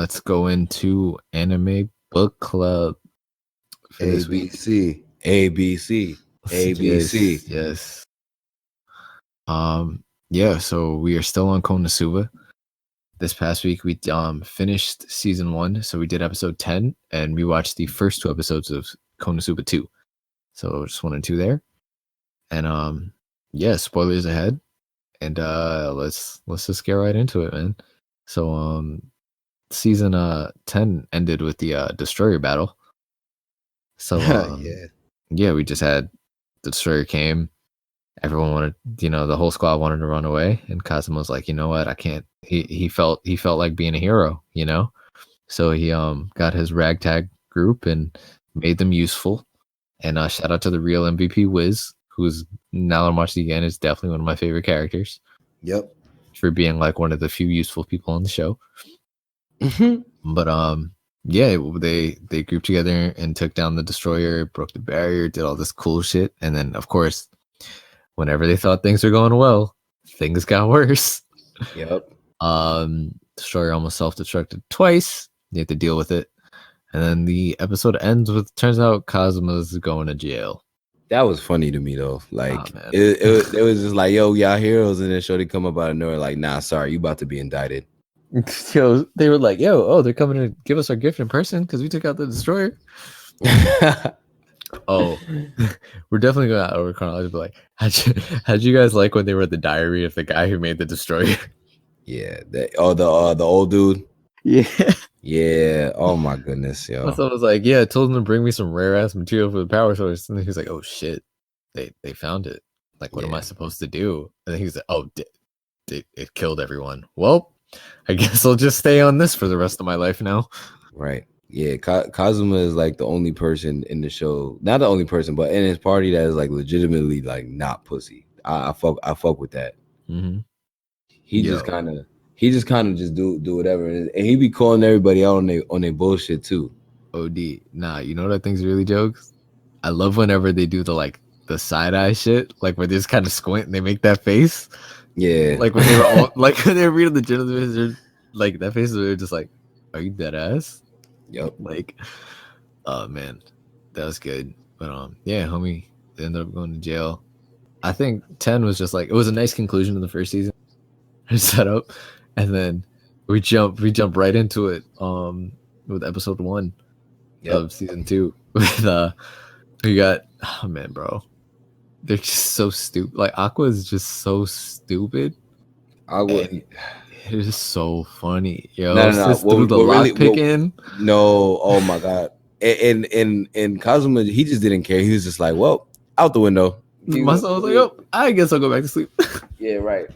let's go into anime book club for this week. ABC. Yes. Yeah, so we are still on Konosuba. This past week we finished season 1, so we did episode 10, and we watched the first 2 episodes of Konosuba 2. So just 1 and 2 there. And yeah, spoilers ahead. And let's just get right into it, man. So season 10 ended with the destroyer battle. So yeah, we just had the destroyer came. Everyone wanted, the whole squad wanted to run away, and Kazuma was like, you know what, I can't. He felt like being a hero, So he got his ragtag group and made them useful. And shout out to the real MVP Wiz, who's, now that I'm watching again, is definitely one of my favorite characters. Yep. For being like one of the few useful people on the show. But yeah, they grouped together and took down the destroyer, broke the barrier, did all this cool shit, and then of course, whenever they thought things were going well, things got worse. Yep. Destroyer almost self-destructed twice. You have to deal with it. And then the episode ends with, turns out Kazuma's going to jail. That was funny to me though. Like it was just like, yo, y'all heroes, and then Shorty come up out of nowhere like, nah, sorry, you about to be indicted. Yo, they were like, they're coming to give us our gift in person because we took out the destroyer. We're definitely going to over chronology, but like, how'd you guys like when they read the diary of the guy who made the destroyer? Yeah, the old dude. Yeah. Oh my goodness, yo. My son was like, I told them to bring me some rare ass material for the power source, and then he was like, oh shit, they found it. Like, what am I supposed to do? And then he was like, oh, it killed everyone. Well, I guess I'll just stay on this for the rest of my life now. Right. Yeah, Kazuma is like the only person in the show, not the only person, but in his party that is like legitimately like not pussy. I fuck with that. Mm-hmm. He just kind of just do whatever, and he be calling everybody out on their bullshit too. OD. Nah, you know what I think's really jokes? I love whenever they do the side eye shit, like where they just kind of squint and they make that face. Yeah, like when they were all when they were reading the journal, like that face, they were just like, "Are you dead ass?" Yep. Like, oh man, that was good. But yeah, homie, they ended up going to jail. I think 10 was just like, it was a nice conclusion to the first season set up, and then we jump right into it with episode 1 of season 2 with we got, oh man, bro, they're just so stupid. Like, Aqua is just so stupid. It is so funny, yo. No. Through the lock picking. No, oh my god. And Kazuma, he just didn't care. He was just like, well, out the window. My son was like, oh, I guess I'll go back to sleep. Yeah, right.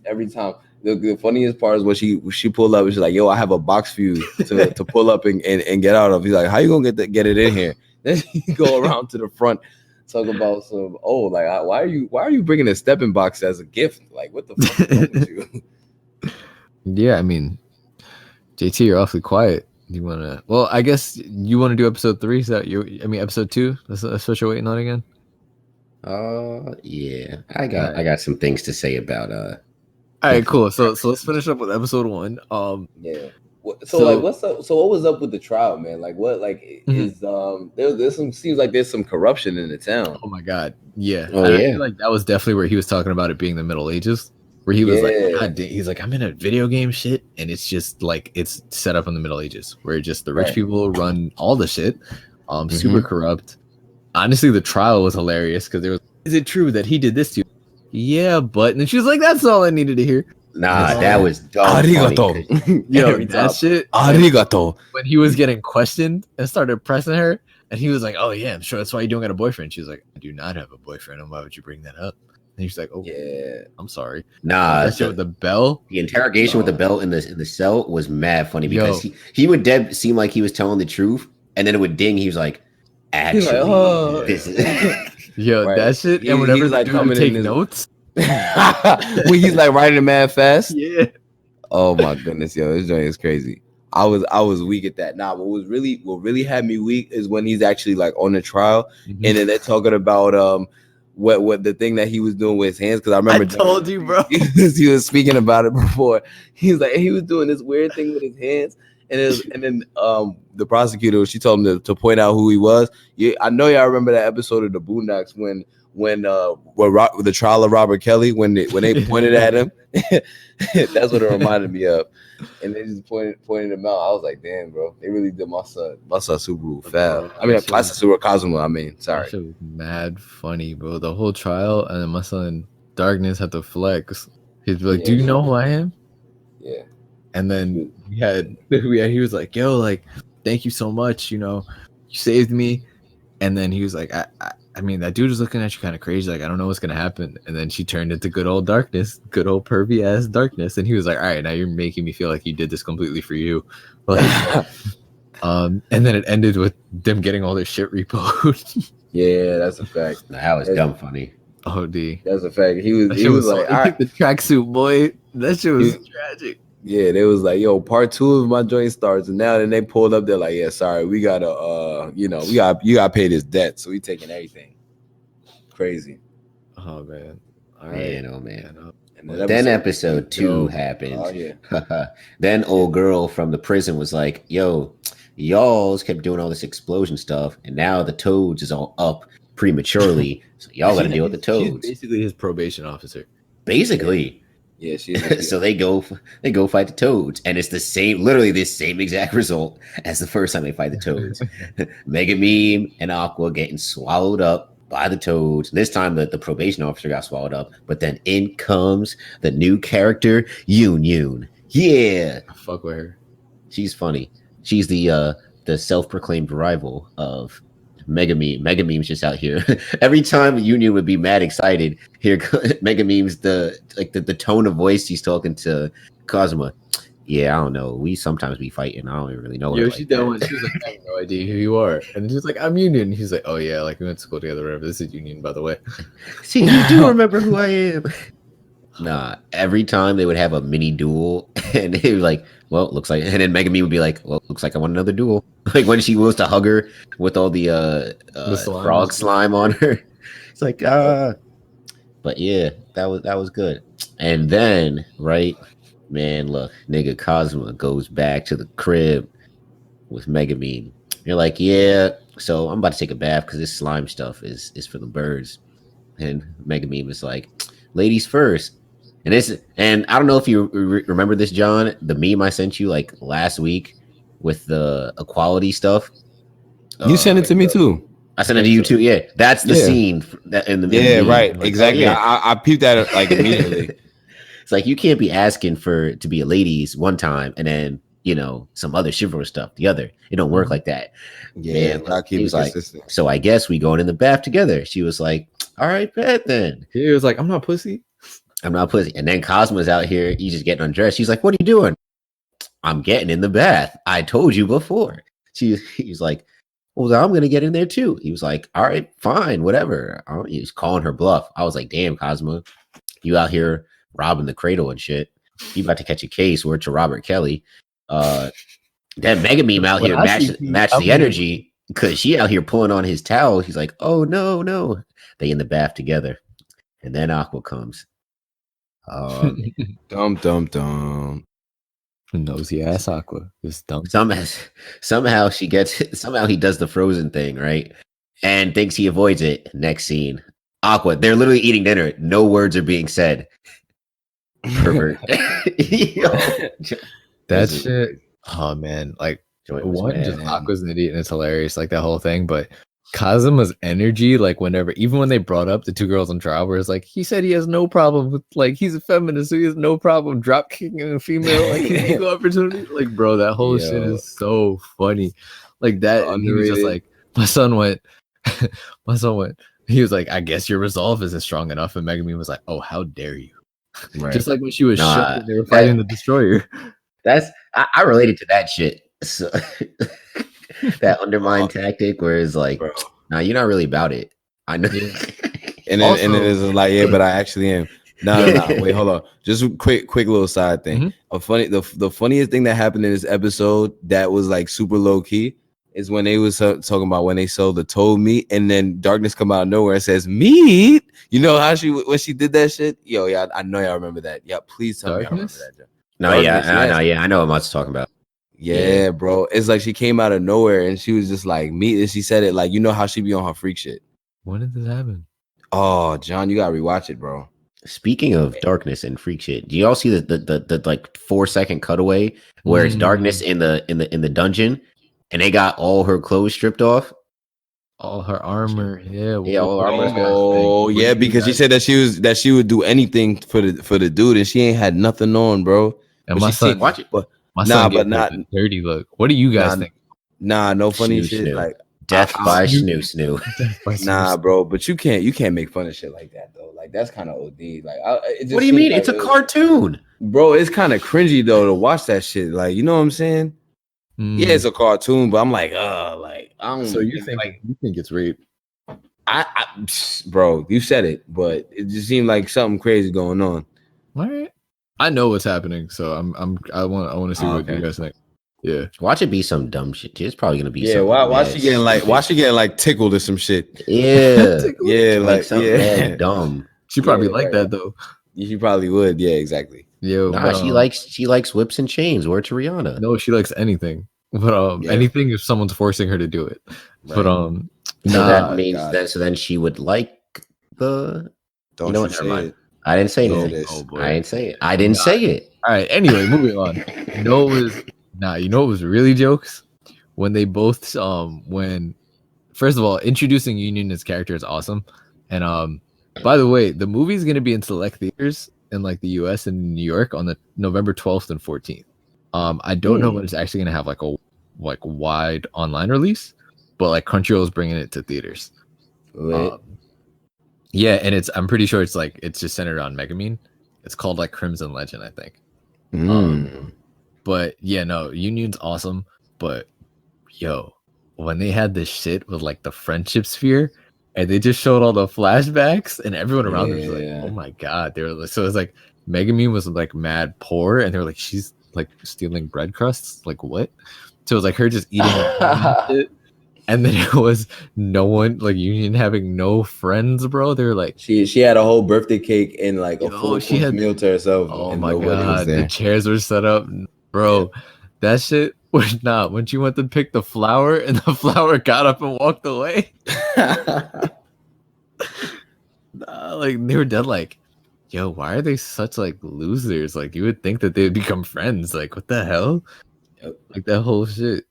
Every time. The funniest part is when she pulled up and she's like, yo, I have a box for you to pull up and get out of. He's like, how you gonna get it in here? Then you go around to the front, talk about some, like, why are you bringing a stepping box as a gift? Like, what the fuck is wrong with you? Yeah, I mean, JT, you're awfully quiet. You wanna? Well, I guess you want to do episode 3. Is that episode 2? That's what you're waiting on again. Yeah, I got some things to say about All right, cool. So let's finish up with episode 1. Yeah. So what's up? So what was up with the trial, man? Like, what, like, is there's some, seems like there's some corruption in the town. Oh my god, yeah. I feel like that was definitely where he was talking about it being the Middle Ages, where he was like, god damn, he's like, I'm in a video game shit, and it's just like it's set up in the Middle Ages, where just the rich people run all the shit, super corrupt. Honestly, the trial was hilarious because there was, is it true that he did this to you? Yeah, but, and she was like, that's all I needed to hear. Nah, that was dumb. Arigato. Yo, that shit. Arigato. When he was getting questioned and started pressing her, and he was like, oh yeah, I'm sure that's why you don't got a boyfriend. She was like, I do not have a boyfriend, and why would you bring that up? And he's like, oh yeah, I'm sorry. Nah, that shit with the bell. The interrogation with the bell in the cell was mad funny because he would seem like he was telling the truth, and then it would ding. He was like, actually, this is that shit. And whenever like he would take notes. When he's like writing it mad fast. Yeah. Oh my goodness, yo, this joint is crazy. I was weak at that. Nah, what really had me weak is when he's actually like on the trial, and then they're talking about what the thing that he was doing with his hands, because I remember I told you, bro. he was speaking about it before. He was like, he was doing this weird thing with his hands, and then the prosecutor, she told him to point out who he was. Yeah, I know y'all remember that episode of the Boondocks when the trial of Robert Kelly when they pointed at him. That's what it reminded me of. And they just pointed him out. I was like, damn, bro, they really did my son Subaru foul. I mean, my son Subaru Cosmo. I mean, sorry. That shit was mad funny, bro. The whole trial, and then my son Darkness had to flex. He's like, "Do you know who I am?" Yeah. And then he was like, "Yo, like, thank you so much. You know, you saved me." And then he was like, I mean, that dude is looking at you kind of crazy. Like, I don't know what's gonna happen. And then she turned into good old Darkness, good old pervy ass Darkness. And he was like, all right, now you're making me feel like you did this completely for you. Like, and then it ended with them getting all their shit repoed. Yeah, that's a fact. That was dumb funny. Oh, D. That's a fact. He was like, all right. The tracksuit boy. That shit was tragic. Yeah, they was like, yo, part 2 of my joint starts, and now then they pulled up. They're like, yeah, sorry, we gotta, you gotta pay this debt, so we taking everything. Crazy. Oh man. All right. Man, oh man. And then episode 2 happened. Oh yeah. Then old girl from the prison was like, yo, y'all's kept doing all this explosion stuff, and now the Toads is all up prematurely, so y'all gotta deal with the Toads. She's basically his probation officer. Basically. Yeah, she is. So they go fight the Toads, and it's literally the same exact result as the first time they fight the Toads. Megameme and Aqua getting swallowed up by the Toads. This time the probation officer got swallowed up, but then in comes the new character, Yoon. Yeah, I fuck with her. She's funny. She's the self-proclaimed rival of Megameme. Megameme's just out here. Every time Union would be mad excited, here Megameme's the tone of voice he's talking to Cosma. Yeah, I don't know. We sometimes be fighting. I don't even really know. Yo, she done one. She was like, I have no idea who you are. And she's like, I'm Union. He's like, oh yeah, like we went to school together, whatever. This is Union, by the way. See, you do remember who I am. Nah, every time they would have a mini duel, and they were like, well, looks like, and then Megameme would be like, well, looks like I want another duel. Like when she was to hug her with all the frog slime on her. It's like, but yeah, that was good. And then, right, man, look, nigga Cosma goes back to the crib with Megameme. You're like, yeah, so I'm about to take a bath because this slime stuff is for the birds. And Megameme is like, ladies first. And I don't know if you remember this, John, the meme I sent you like last week with the equality stuff. You sent it to me too. I sent it to you too. Yeah, that's the scene that in the meme. Right, like, exactly. Oh, yeah. I peeped that like immediately. It's like you can't be asking to be a ladies one time and then some other chivalrous stuff the other. It don't work like that. Yeah, man, he was like, so I guess we going in the bath together. She was like, all right, bet then. He was like, I'm not pussy. And then Cosmo's out here. He's just getting undressed. She's like, what are you doing? I'm getting in the bath. I told you before. He's like, well, I'm going to get in there too. He was like, all right, fine, whatever. He was calling her bluff. I was like, damn, Cosmo, you out here robbing the cradle and shit. You about to catch a case. Word to Robert Kelly. Then Megameme out here match the energy because she out here pulling on his towel. He's like, oh, no. They in the bath together. And then Aqua comes. Dumb. Nosy ass Aqua. Just dumb. Somehow he does the frozen thing, right? And thinks he avoids it. Next scene. Aqua, they're literally eating dinner. No words are being said. Pervert. That shit. Oh man. Like just Aqua's an idiot and it's hilarious, like that whole thing, but Kazuma's energy, like when they brought up the two girls on trial, where it's like he said he has no problem with, like, he's a feminist, so he has no problem drop kicking a female, like equal opportunity. Like, bro, that whole shit is so funny. Like that, and he was just like, my son went. He was like, I guess your resolve isn't strong enough, and Megameme was like, oh, how dare you? Right. Just like when she was shook when they were fighting the destroyer. I related to that shit. So that undermine tactic where it's like, nah, you're not really about it. I know. and then it's like, yeah, but I actually am. No. Wait, hold on. Just a quick little side thing. Mm-hmm. The funniest thing that happened in this episode that was like super low key is when they was talking about when they sold the toad meat, and then Darkness come out of nowhere and says meat. You know how when she did that shit? Yo, yeah, I know y'all remember that. Yeah, please tell me y'all remember that. No, I know what I'm talking about. Yeah, bro. It's like she came out of nowhere and she was just like me. And she said it like, you know how she be on her freak shit. When did this happen? Oh, John, you gotta rewatch it, bro. Speaking of darkness and freak shit, do you all see the like 4-second cutaway where it's darkness in the dungeon and they got all her clothes stripped off? All her armor, all armor. Oh, yeah, because she said that she would do anything for the dude, and she ain't had nothing on, bro. And my son, watch it. But my son gave her the dirty look. What do you guys think? Nah, no funny Snoo, shit. snoo. Like Death by snoo. Nah, bro, but you can't make fun of shit like that though. Like that's kind of OD. Like, what do you mean? It's a cartoon, bro. It's kind of cringy though to watch that shit. Like, you know what I'm saying? Yeah, it's a cartoon, but I'm like, I don't. So you think it's rape? Bro, you said it, but it just seemed like something crazy going on. All right, I know what's happening, so I want to see what you guys think. Yeah, watch it be some dumb shit. It's probably gonna be why she getting like tickled or some shit? Yeah, yeah, like something dumb. She probably that though. She probably would. Yeah, exactly. Yo, she likes whips and chains. Word to Rihanna. No, she likes anything, but anything if someone's forcing her to do it. Right. But that means then she would like the. Don't you know what? Never mind. I didn't say anything. I didn't say it. I didn't say it. All right. Anyway, moving on. You know what was really jokes when they both when first of all introducing Union as character is awesome, and by the way, the movie's gonna be in select theaters in like the US and New York on the November 12th and 14th. I don't know when it's actually gonna have like a wide online release, but like Crunchyroll is bringing it to theaters. Yeah, and I'm pretty sure it's just centered on Megumin. It's called like Crimson Legend, I think. But yeah, no, Union's awesome. But yo, when they had this shit with like the friendship sphere, and they just showed all the flashbacks, and everyone around them was like, "Oh my god!" They were like, so it's like Megumin was like mad poor, and they were like, "She's like stealing bread crusts." Like what? So it was like her just eating shit. And then it was no one, like Union having no friends, bro. They were like, she had a whole birthday cake and like a full meal to herself. Oh my god, the chairs were set up, bro. Yeah. That shit was not when she went to pick the flower and the flower got up and walked away. Like they were dead. Like, yo, why are they such like losers? Like you would think that they would become friends. Like what the hell? Like that whole shit.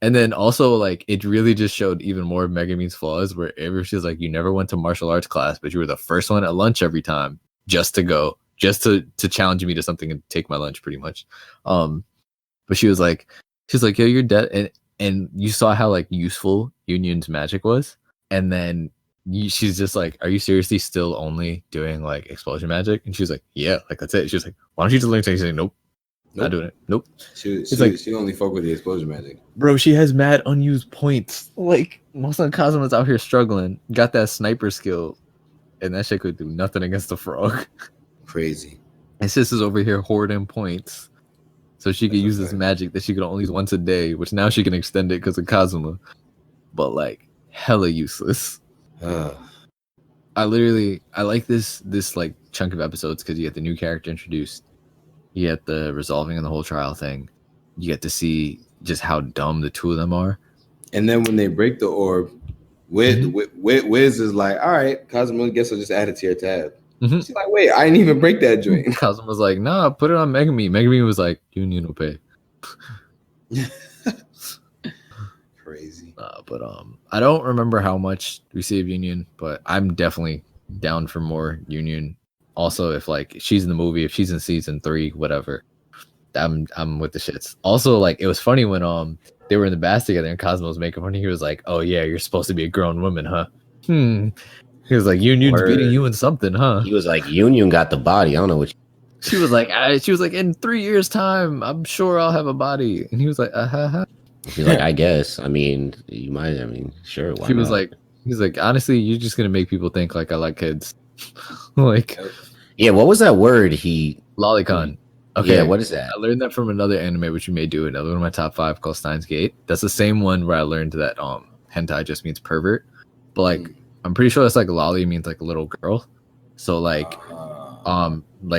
And then also, like, it really just showed even more of Megumin's flaws, where she's like, you never went to martial arts class, but you were the first one at lunch every time just to challenge me to something and take my lunch, pretty much. But she's like, yo, you're dead. And you saw how, like, useful Union's magic was. And then she's just like, are you seriously still only doing, like, explosion magic? And she's like, yeah, like, that's it. She's like, why don't you just learn something? She's like, nope. Not doing it. Nope. She only fuck with the explosion magic. Bro, she has mad unused points. Like, Muslim Kazuma's out here struggling. Got that sniper skill. And that shit could do nothing against the frog. Crazy. And sis is over here hoarding points. So she could use this magic that she could only use once a day, which now she can extend it because of Kazuma. But, like, hella useless. I like this like chunk of episodes because you get the new character introduced. You get the resolving and the whole trial thing. You get to see just how dumb the two of them are. And then when they break the orb, Wiz is like, all right, Kazuma, guess I'll just add it to your tab. She's like, wait, I didn't even break that joint. Kazuma was like, nah, put it on Megumin. Megumin was like, Union will pay. Crazy. But I don't remember how much we see of Union, but I'm definitely down for more Union. Also, if like she's in the movie, if she's in season 3, whatever, I'm with the shits. Also, like it was funny when they were in the bath together and Cosmo was making fun. He was like, "Oh yeah, you're supposed to be a grown woman, huh?" He was like, "Union's beating you in something, huh?" He was like, "Union got the body." I don't know what. She was like, in 3 years' time, I'm sure I'll have a body. And he was like, She's like, I guess. I mean, you might. I mean, sure. Why he was like, he's like, honestly, you're just gonna make people think like I like kids. Like, yeah, what was that word? Lolicon. Okay, yeah, what is that? I learned that from another anime, which you may do another one of my top 5 called Steins Gate. That's the same one where I learned that hentai just means pervert, but like I'm pretty sure that's like lolly means like a little girl. So like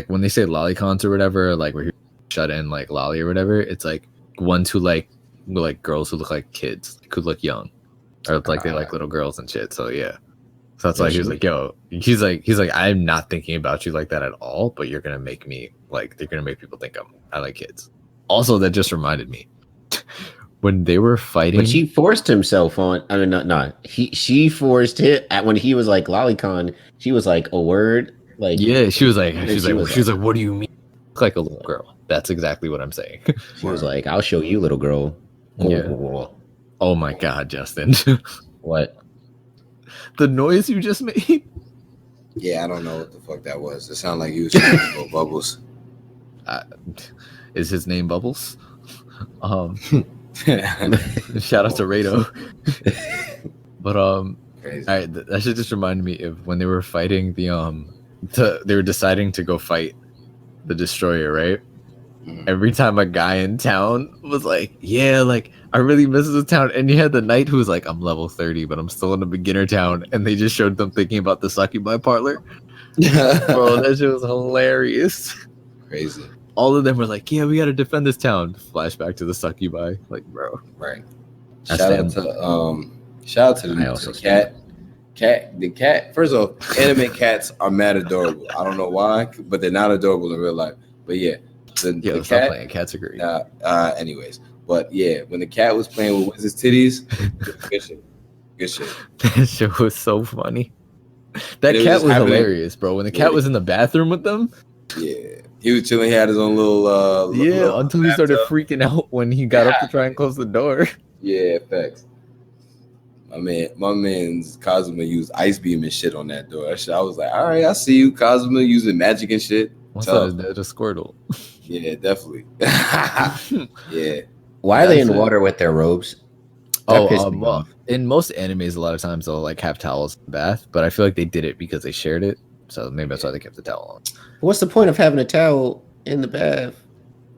when they say lolicons or whatever, like we're shut in like lolly or whatever, it's like ones who like girls who look like kids, who look young, or like they like little girls and shit. So yeah. So that's why he was like, yo, he's like, I'm not thinking about you like that at all, but you're gonna make me like, they're gonna make people think I like kids. Also, that just reminded me when they were fighting. But she forced himself on. I mean, no. She forced it when he was like lolicon. She was like a word. Like yeah, she was like, what do you mean? Like a little girl. That's exactly what I'm saying. She was like, I'll show you, little girl. Yeah. Oh my god, Justin. What? The noise you just made? Yeah, I don't know what the fuck that was. It sounded like he was trying to go Bubbles. Is his name Bubbles? Shout out to Rado. But Crazy. all right, that should just remind me of when they were fighting they were deciding to go fight the destroyer, right? Mhm. Every time a guy in town was like, yeah, like I really miss this town, and you had the knight who was like, I'm level 30 but I'm still in a beginner town, and they just showed them thinking about the succubi parlor. Bro, that shit was hilarious. Crazy. All of them were like, yeah, we gotta defend this town. Flashback to the succubi. Like, bro. Right. That's Shout them. out to the cat. The cat. First of all, anime cats are mad adorable. I don't know why, but they're not adorable in real life. But yeah, the Stop cat. playing. Cats are great. Anyways, but yeah, when the cat was playing with his titties, good shit. Good shit. That shit was so funny. That was cat just was happening. hilarious, bro. When the cat was in the bathroom with them, Yeah, he was chilling. He had his own little. little until he started bathtub. freaking out when he got up to try and close the door. Yeah, facts. My man's Kazuma used ice beam and shit on that door. That shit, I was like, all right, I see you, Kazuma, using magic and shit. What's that? Is that a Squirtle? Yeah, definitely. Yeah. Why are they in water with their robes? That pissed me Well, off. in most animes, a lot of times they'll like have towels in the bath, but I feel like they did it because they shared it, so maybe that's why they kept the towel on. What's the point of having a towel in the bath?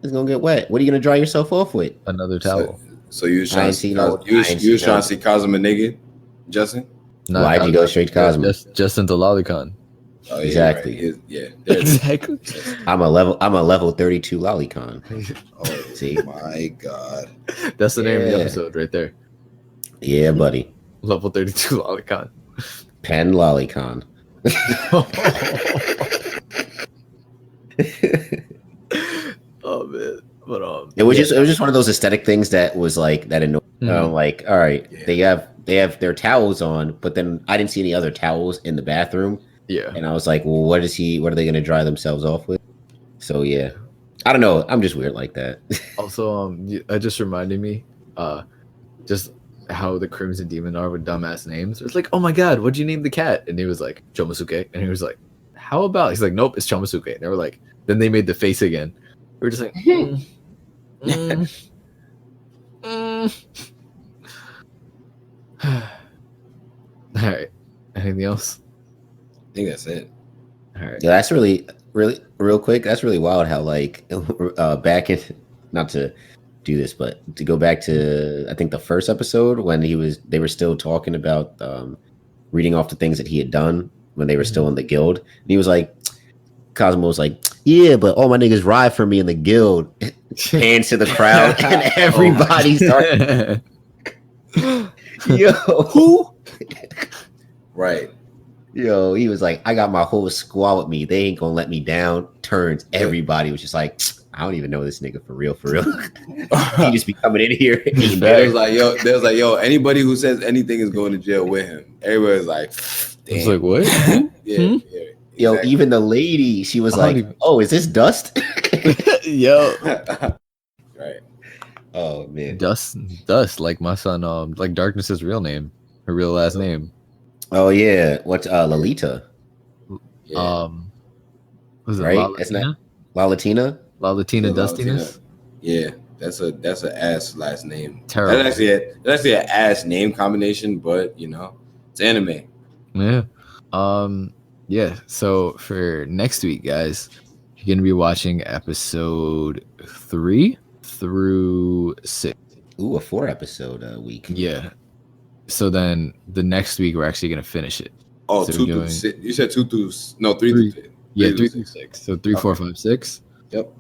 It's gonna get wet. What are you gonna dry yourself off with? Another towel. So you was trying to see trying to see Kazuma naked, Justin? Why'd you go straight to Kazuma? Justin the lolicon. Oh, Exactly. Right. Yeah. There it is. Exactly. I'm a level 32 lolicon. Oh See? my god. That's the name of the Yeah. episode right there. Yeah, buddy. Level 32 lolicon. Pen lolicon. Oh man. But It was just one of those aesthetic things that was like that annoyed. Mhm. Like, all right, they have their towels on, but then I didn't see any other towels in the bathroom. yeah. And I was like, well, what are they gonna dry themselves off with? So yeah. I don't know. I'm just weird like that. Also, it just reminded me, just how the Crimson Demon are with dumbass names. It's like, oh my god, what'd you name the cat? And he was like, Chomosuke. And he was like, how about? He's like, nope, it's Chomosuke. And they were like, then they made the face again. We were just like, All right. Anything else? I think that's it. All right. Yeah, that's really real quick. That's really wild how like back in, not to do this, but to go back to I think the first episode when they were still talking about reading off the things that he had done when they were still in the guild. And he was like, Cosmo was like, yeah, but all my niggas ride for me in the guild. Hands to the crowd and everybody started. Yo, who? Right. Yo, he was like, I got my whole squad with me. They ain't gonna let me down. Turns. Everybody was just like, I don't even know this nigga for real. He just be coming in here. They was like, yo, anybody who says anything is going to jail with him. Everybody's like, damn. It's like, what? Yeah. Yo, exactly. even the lady, she was like, oh, is this Dust? Yo. Right. Oh man. Dust, like my son, like Darkness's real name, her real last name. Oh yeah. What's Lolita? Yeah. Was it Right? Lalatina? Isn't that Lalatina? Lalatina Yeah, Dustiness? Yeah, that's an ass last name. Terrible. That's actually an ass name combination, but you know, it's anime. Yeah. Yeah. So for next week, guys, you're gonna be watching episode 3 through 6. Ooh, a 4-episode week. Yeah. So then the next week we're actually gonna finish it. Oh, So 2 we're through doing- 6. You said 2 through 3 through 6. Yeah, 3 through 6. So 3, Okay. 4, 5, 6. Yep.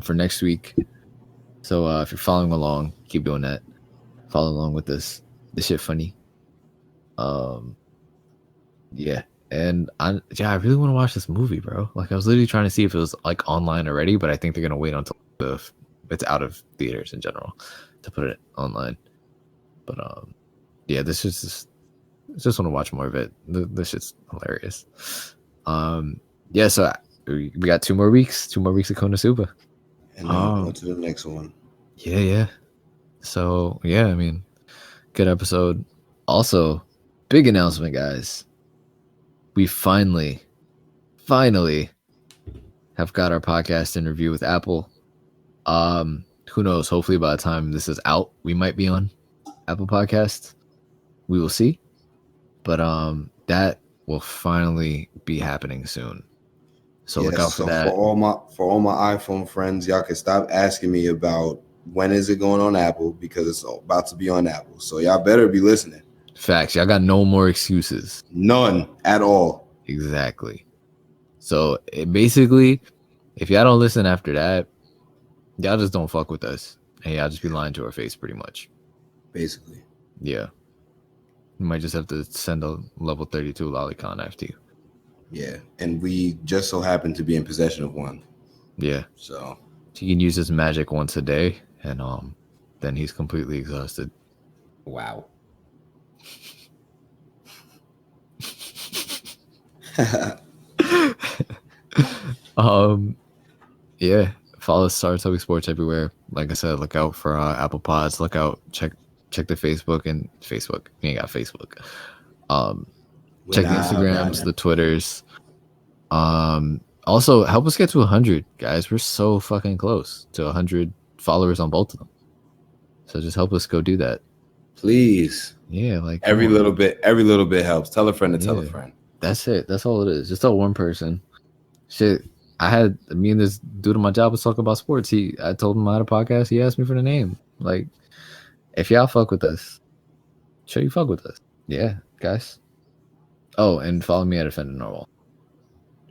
For next week. So if you're following along, keep doing that. Follow along with this. This shit funny. Yeah. And I really want to watch this movie, bro. Like I was literally trying to see if it was like online already, but I think they're gonna wait until it's out of theaters in general to put it online. But yeah, this is just want to watch more of it. This shit's hilarious. Yeah, so we got 2 more weeks of Konosuba. And then on to the next one. Yeah. So yeah, I mean, good episode. Also, big announcement, guys. We finally have got our podcast interview with Apple. Who knows? Hopefully by the time this is out, we might be on Apple Podcasts. We will see. But that will finally be happening soon. So look out for that. For all my iPhone friends, y'all can stop asking me about when is it going on Apple, because it's about to be on Apple. So y'all better be listening. Facts. Y'all got no more excuses. None at all. Exactly. So basically, if y'all don't listen after that, y'all just don't fuck with us. And y'all just be lying to our face pretty much. Basically. Yeah. You might just have to send a level 32 lolicon after you. Yeah. And we just so happen to be in possession of one. Yeah. So he can use his magic once a day, and then he's completely exhausted. Wow. Yeah, follow Sarutobi Sports everywhere. Like I said, look out for Apple Pods. Look out, check the Facebook. We ain't got Facebook. Check the Instagrams, the Twitters. Also help us get to 100, guys. We're so fucking close to 100 followers on both of them. So just help us go do that, please. Yeah, like every little bit helps. Tell a friend to tell a friend. That's it. That's all it is. Just tell one person. Shit, me and this dude at my job was talking about sports. I told him I had a podcast. He asked me for the name. Like, if y'all fuck with us, sure you fuck with us. Yeah, guys. Oh, and follow me at Offended Normal.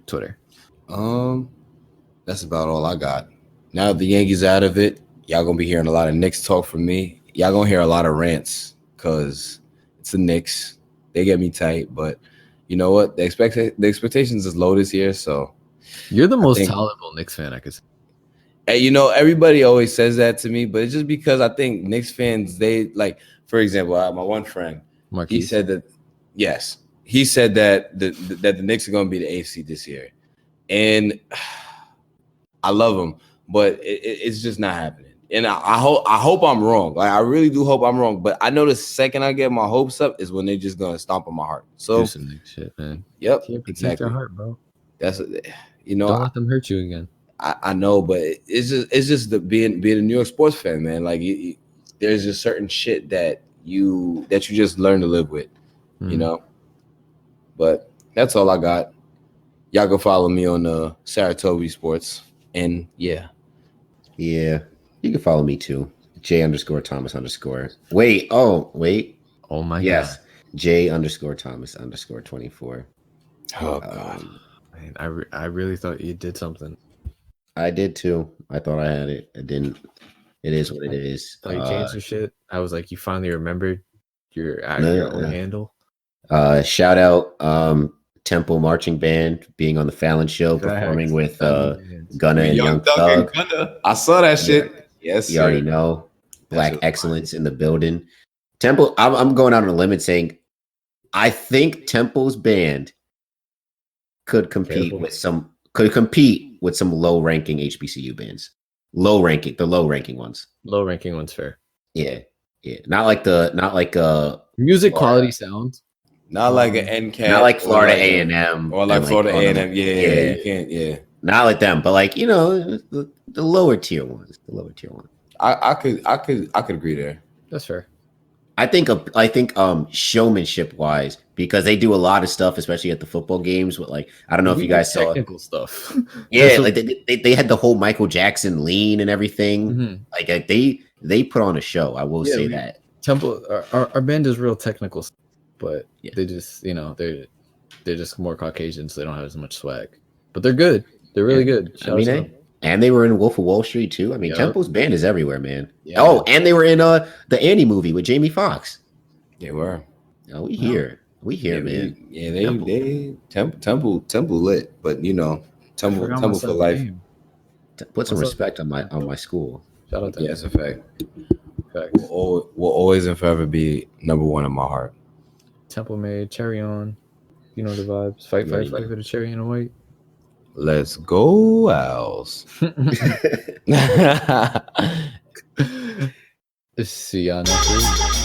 Twitter. That's about all I got. Now that the Yankees out of it, y'all gonna be hearing a lot of Knicks talk from me. Y'all gonna hear a lot of rants because it's the Knicks. They get me tight, but you know what? The expectations is low this year, so you're the most tolerable Knicks fan I could say. And you know, everybody always says that to me, but it's just because I think Knicks fans, they like, for example, my one friend, Marquise. He said that, yes, he said that the Knicks are going to be the AFC this year, and I love him, but it's just not happening. And I hope I'm wrong. Like I really do hope I'm wrong. But I know the second I get my hopes up is when they're just gonna stomp on my heart. So do some Knicks shit, man. Yep, exactly. Your heart, bro. That's don't let them hurt you again. I know, but it's just the being a New York sports fan, man. Like there's just certain shit that you just learn to live with, you know. But that's all I got. Y'all go follow me on Sarutobi Sports, and yeah. You can follow me too. J_Thomas_. Wait. Oh my God. Yes. J_Thomas_24. Oh God. Man, I really thought you did something. I did too. I thought I had it. I didn't. It is what it is. You changed your shit. I was like, you finally remembered your own handle. Shout out Temple Marching Band being on the Fallon Show, performing with Gunna and Young Thug. I saw that shit. Yes, you already know. Black excellence in the building. Temple. I'm going out on a limb and saying, I think Temple's band could compete with some low-ranking HBCU bands. The low ranking ones. Low ranking ones, fair. Yeah. Not like music quality sound. Not like an NCAT. Not like Florida A&M. Or like Florida A&M. Yeah, you can't. Yeah. Not like them, but like, you know, the lower tier ones. I could agree there. That's fair. I think showmanship wise, because they do a lot of stuff, especially at the football games. With like, I don't know if you guys saw technical stuff. Yeah, like they had the whole Michael Jackson lean and everything. Mm-hmm. Like they put on a show. I will say that Temple, our band is real technical, but they just, you know, they're just more Caucasians. So they don't have as much swag, but they're good. They're really good. And they were in Wolf of Wall Street too. I mean, Yep. Tempo's band is everywhere, man. Yeah. Oh, and they were in the Annie movie with Jamie Foxx. They were. Oh, we here, man. Temple lit, but you know, Temple for life. Put some respect on my school. Shout out to Yeah, it's a fact. Facts. Will always and forever be number one in my heart. Temple made cherry on. You know the vibes. Fight for the cherry and the white. Let's go, Owls. See y'all next week.